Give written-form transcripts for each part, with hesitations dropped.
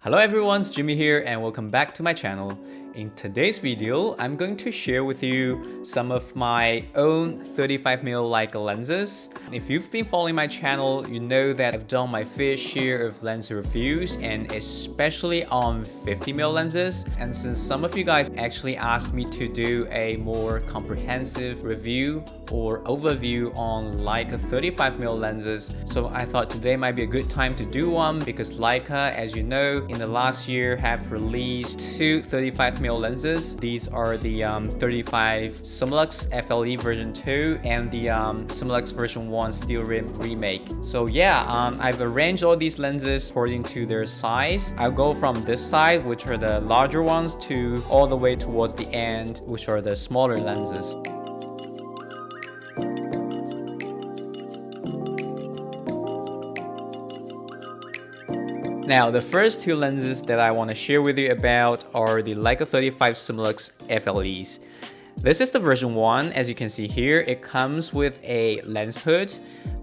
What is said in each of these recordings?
Hello everyone, it's Jimmy here and welcome back to my channel. In today's video, I'm going to share with you some of my own 35mm Leica lenses. If you've been following my channel, you know that I've done my fair share of lens reviews and especially on 50mm lenses. And since some of you guys actually asked me to do a more comprehensive review or overview on Leica 35mm lenses, so I thought today might be a good time to do one because Leica, as you know, in the last year have released two 35mm lenses. These are the 35 Summilux FLE version 2 and the Summilux version 1 Steel Rim remake. So yeah, I've arranged all these lenses according to their size. I'll go from this side, which are the larger ones, to all the way towards the end, which are the smaller lenses. Now, the first two lenses that I want to share with you about are the Leica 35 Summilux FLEs. This is the version 1. As you can see here, it comes with a lens hood.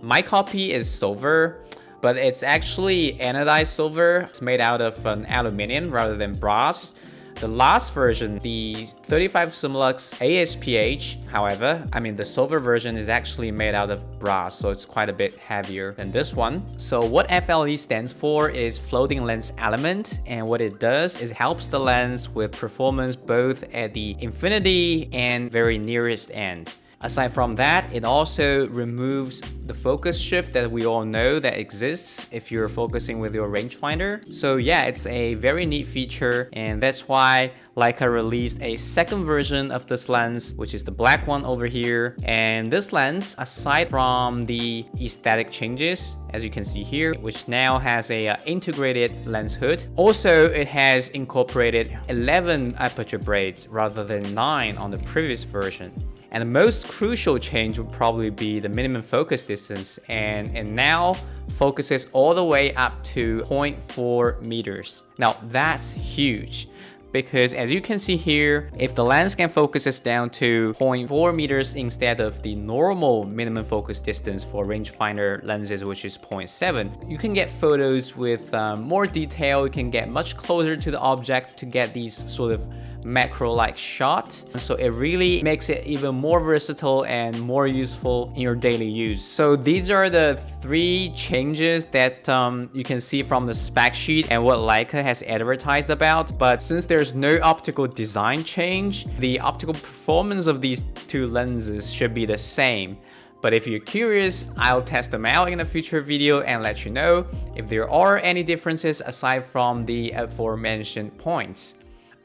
My copy is silver, but it's actually anodized silver. It's made out of an aluminum rather than brass. The last version, the 35 Summilux ASPH, however, the silver version is actually made out of brass, so it's quite a bit heavier than this one. So what FLE stands for is floating lens element, and what it does is helps the lens with performance both at the infinity and very nearest end. Aside from that, it also removes the focus shift that we all know that exists if you're focusing with your rangefinder. So yeah, it's a very neat feature, and that's why Leica released a second version of this lens, which is the black one over here. And this lens, aside from the aesthetic changes, as you can see here, which now has a integrated lens hood, also it has incorporated 11 aperture braids rather than 9 on the previous version. And the most crucial change would probably be the minimum focus distance, and it now focuses all the way up to 0.4 meters. Now that's huge, because as you can see here, if the lens can focus us down to 0.4 meters instead of the normal minimum focus distance for rangefinder lenses, which is 0.7, you can get photos with more detail. You can get much closer to the object to get these sort of macro-like shot. So it really makes it even more versatile and more useful in your daily use. So these are the three changes that you can see from the spec sheet and what Leica has advertised about. But since there's no optical design change, the optical performance of these two lenses should be the same. But if you're curious, I'll test them out in a future video and let you know if there are any differences aside from the aforementioned points.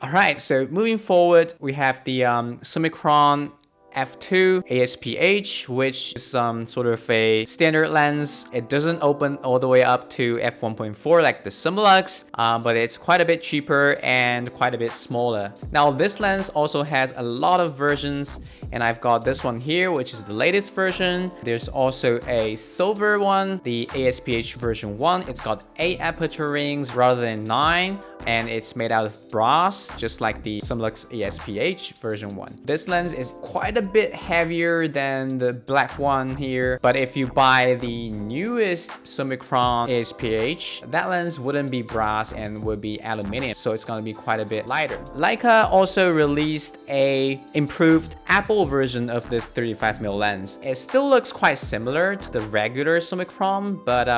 Alright, so moving forward, we have the Summicron F2 ASPH, which is sort of a standard lens. It doesn't open all the way up to f1.4 like the Summilux, but it's quite a bit cheaper and quite a bit smaller. Now this lens also has a lot of versions, and I've got this one here, which is the latest version. There's also a silver one, the ASPH version 1. It's got 8 aperture rings rather than 9, and it's made out of brass, just like the Summilux ASPH version 1. This lens is quite a bit heavier than the black one here, but if you buy the newest Summicron ASPH, that lens wouldn't be brass and would be aluminum, so it's going to be quite a bit lighter. Leica also released a improved Apple version of this 35mm lens. It still looks quite similar to the regular Summicron, but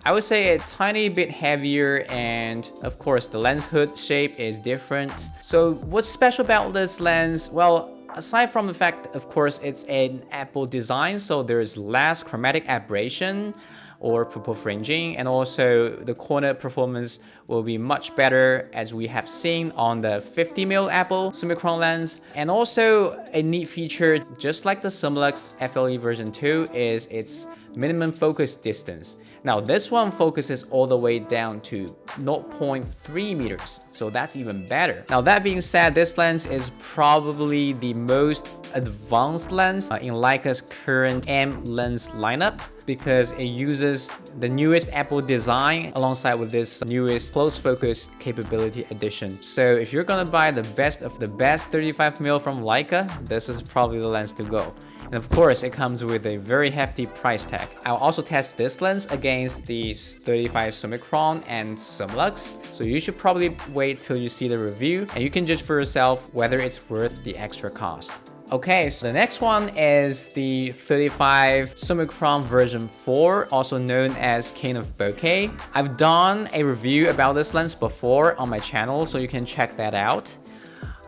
I would say a tiny bit heavier, and of course the lens hood shape is different. So what's special about this lens? Well, aside from the fact, of course, it's an Apple design, so there's less chromatic aberration or pupil fringing, and also the corner performance will be much better, as we have seen on the 50mm Apple Summicron lens. And also a neat feature, just like the Summilux FLE version 2, is its minimum focus distance. Now this one focuses all the way down to 0.3 meters, so that's even better. Now that being said, this lens is probably the most advanced lens in Leica's current M lens lineup, because it uses the newest Apple design alongside with this newest close focus capability addition. So if you're gonna buy the best of the best 35mm from Leica, this is probably the lens to go. And of course, it comes with a very hefty price tag. I'll also test this lens against the 35 Summicron and Summilux, so you should probably wait till you see the review and you can judge for yourself whether it's worth the extra cost. Okay, so the next one is the 35 Summicron version 4, also known as King of Bokeh. I've done a review about this lens before on my channel, so you can check that out.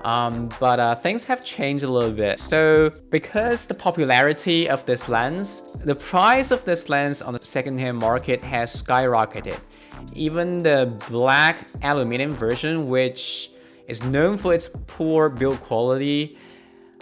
But things have changed a little bit. So because the popularity of this lens, the price of this lens on the secondhand market has skyrocketed. Even the black aluminum version, which is known for its poor build quality,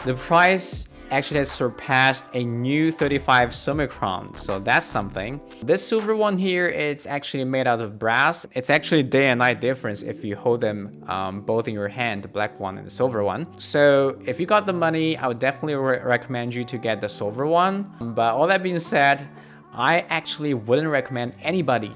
the price actually has surpassed a new 35 Summicron, so that's something. This silver one here, it's actually made out of brass. It's actually day and night difference if you hold them both in your hand, the black one and the silver one. So if you got the money, I would definitely recommend you to get the silver one. But all that being said, I actually wouldn't recommend anybody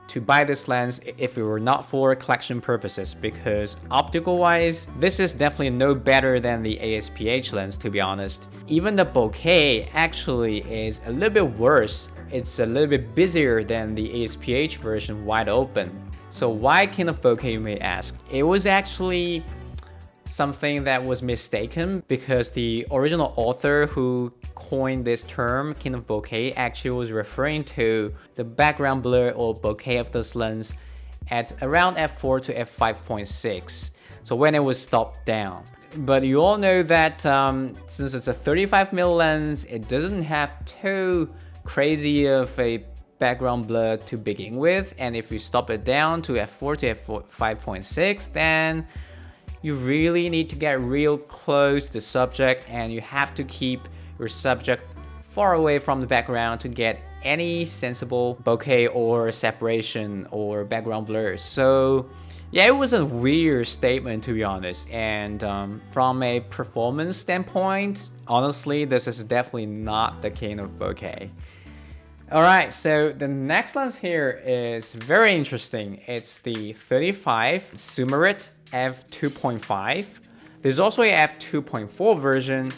to buy this lens if it were not for collection purposes, because optical wise, this is definitely no better than the ASPH lens, to be honest. Even the bokeh actually is a little bit worse. It's a little bit busier than the ASPH version wide open. So why King of Bokeh, you may ask? It was actually something that was mistaken, because the original author who coined this term, King of Bokeh, actually was referring to the background blur or bokeh of this lens at around f4 to f5.6. So when it was stopped down. But you all know that since it's a 35mm lens, it doesn't have too crazy of a background blur to begin with. And if you stop it down to f4 to f5.6, then you really need to get real close to the subject, and you have to keep your subject far away from the background to get any sensible bokeh or separation or background blur. So yeah, it was a weird statement, to be honest. And from a performance standpoint, honestly, this is definitely not the King of Bokeh. Alright, so the next lens here is very interesting. It's the 35 Summarit f2.5. There's also a f2.4 version,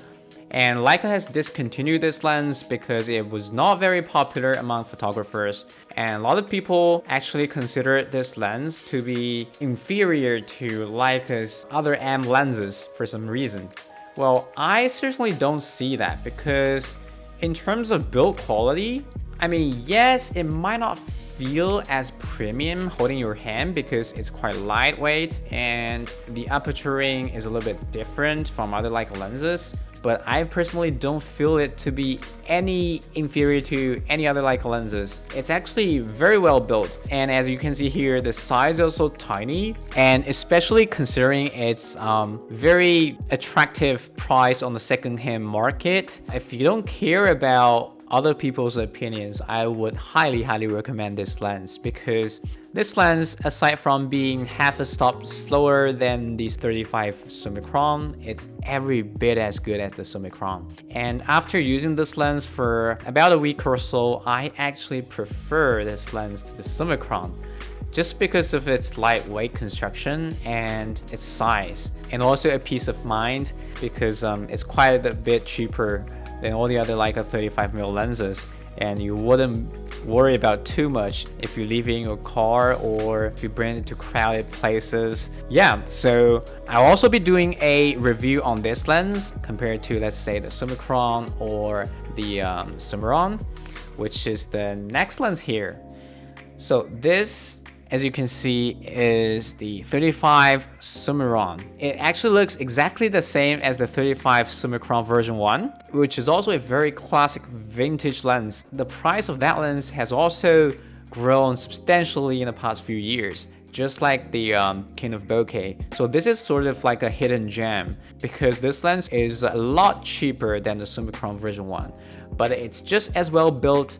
and Leica has discontinued this lens because it was not very popular among photographers, and a lot of people actually consider this lens to be inferior to Leica's other M lenses for some reason. Well, I certainly don't see that, because in terms of build quality, I mean, yes, it might not feel as premium holding your hand because it's quite lightweight and the aperturing is a little bit different from other Leica lenses, but I personally don't feel it to be any inferior to any other Leica lenses. It's actually very well built, and as you can see here, the size is also tiny, and especially considering its very attractive price on the second-hand market, if you don't care about other people's opinions, I would highly recommend this lens, because this lens, aside from being half a stop slower than the 35 Summicron, it's every bit as good as the Summicron. And after using this lens for about a week or so, I actually prefer this lens to the Summicron, just because of its lightweight construction and its size, and also a peace of mind because it's quite a bit cheaper than all the other Leica 35mm lenses, and you wouldn't worry about too much if you leave it in your car or if you bring it to crowded places. Yeah, so I'll also be doing a review on this lens compared to, let's say, the Summicron or the Summaron, which is the next lens here. So this, as you can see, is the 35 Summaron. It actually looks exactly the same as the 35 Summicron version 1, which is also a very classic vintage lens. The price of that lens has also grown substantially in the past few years, just like the King of Bokeh. So this is sort of like a hidden gem, because this lens is a lot cheaper than the Summicron version 1, but it's just as well built.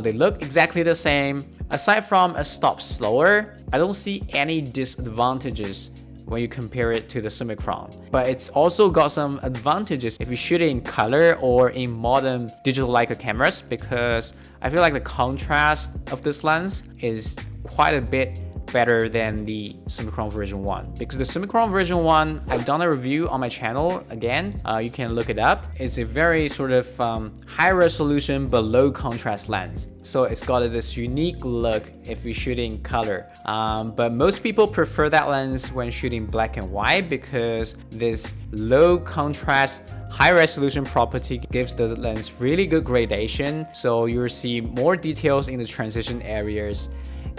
They look exactly the same. Aside from a stop slower, I don't see any disadvantages when you compare it to the Summicron. But it's also got some advantages if you shoot it in color or in modern digital Leica cameras, because I feel like the contrast of this lens is quite a bit better than the Summicron version 1, because the Summicron version 1, I've done a review on my channel. Again, you can look it up. It's a very sort of high resolution but low contrast lens, so it's got this unique look if you're shooting color, but most people prefer that lens when shooting black and white, because this low contrast high resolution property gives the lens really good gradation, so you'll see more details in the transition areas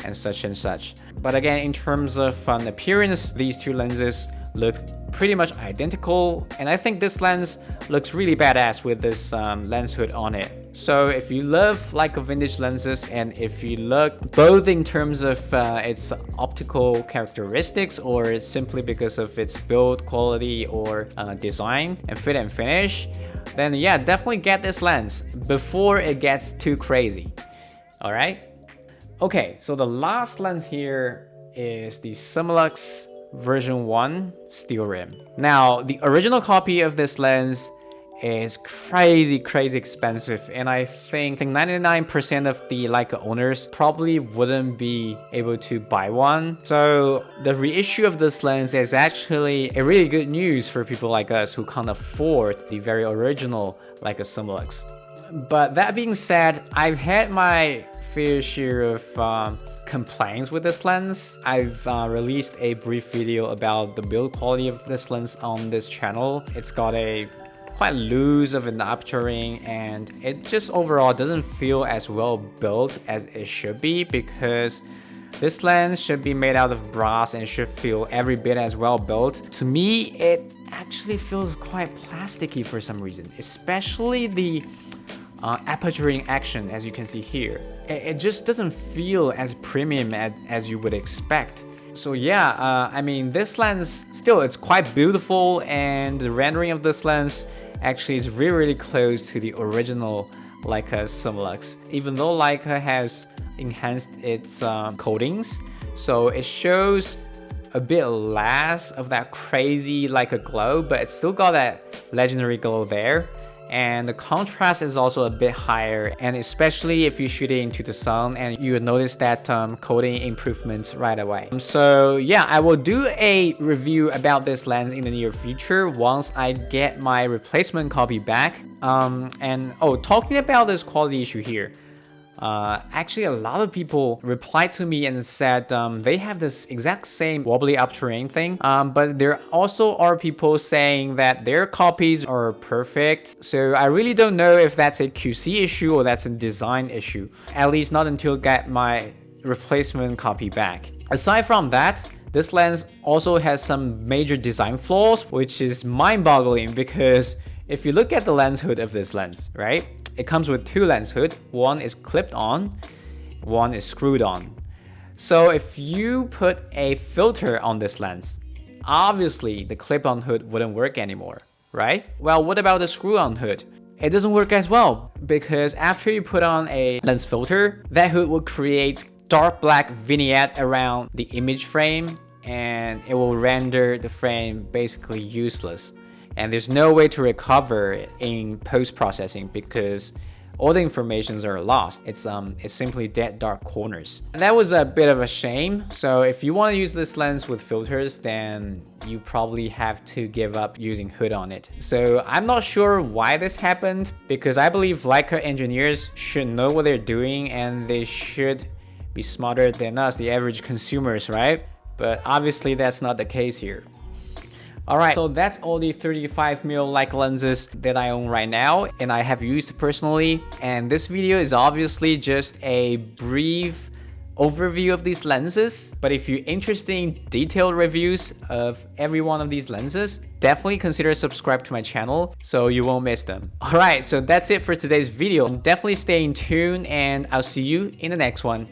and such. But again, in terms of appearance, these two lenses look pretty much identical, and I think this lens looks really badass with this lens hood on it. So if you love Leica vintage lenses, and if you look both in terms of its optical characteristics or simply because of its build quality or design and fit and finish, then yeah, definitely get this lens before it gets too crazy. All right. Okay, so the last lens here is the Summilux version 1 Steel Rim. Now, the original copy of this lens is crazy expensive, and I think 99% of the Leica owners probably wouldn't be able to buy one. So the reissue of this lens is actually a really good news for people like us who can't afford the very original Leica Summilux. But that being said, I've had my fair share of complaints with this lens. I've released a brief video about the build quality of this lens on this channel. It's got a quite loose of an aperturing, and it just overall doesn't feel as well built as it should be, because this lens should be made out of brass and should feel every bit as well built. To me, it actually feels quite plasticky for some reason, especially the aperturing action, as you can see here. It just doesn't feel as premium as you would expect. So yeah, I mean, this lens still, it's quite beautiful, and the rendering of this lens actually is really close to the original Leica Summilux, even though Leica has enhanced its coatings, so it shows a bit less of that crazy Leica glow, but it's still got that legendary glow there. And the contrast is also a bit higher, and especially if you shoot it into the sun, and you will notice that coating improvements right away. So yeah, I will do a review about this lens in the near future once I get my replacement copy back. And oh, talking about this quality issue here, actually a lot of people replied to me and said they have this exact same wobbly aperturing thing, but there also are people saying that their copies are perfect. So I really don't know if that's a QC issue or that's a design issue, at least not until I get my replacement copy back. Aside from that, this lens also has some major design flaws, which is mind-boggling, because if you look at the lens hood of this lens, right? It comes with two lens hood. One is clipped on, one is screwed on. So if you put a filter on this lens, obviously the clip-on hood wouldn't work anymore, right? Well, what about the screw-on hood? It doesn't work as well, because after you put on a lens filter, that hood will create dark black vignette around the image frame, and it will render the frame basically useless. And there's no way to recover in post-processing, because all the informations are lost. It's simply dead dark corners. And that was a bit of a shame. So if you want to use this lens with filters, then you probably have to give up using hood on it. So I'm not sure why this happened, because I believe Leica engineers should know what they're doing, and they should be smarter than us, the average consumers, right? But obviously that's not the case here. Alright, so that's all the 35mm Leica lenses that I own right now and I have used personally. And this video is obviously just a brief overview of these lenses. But if you're interested in detailed reviews of every one of these lenses, definitely consider subscribe to my channel so you won't miss them. Alright, so that's it for today's video. Definitely stay in tune, and I'll see you in the next one.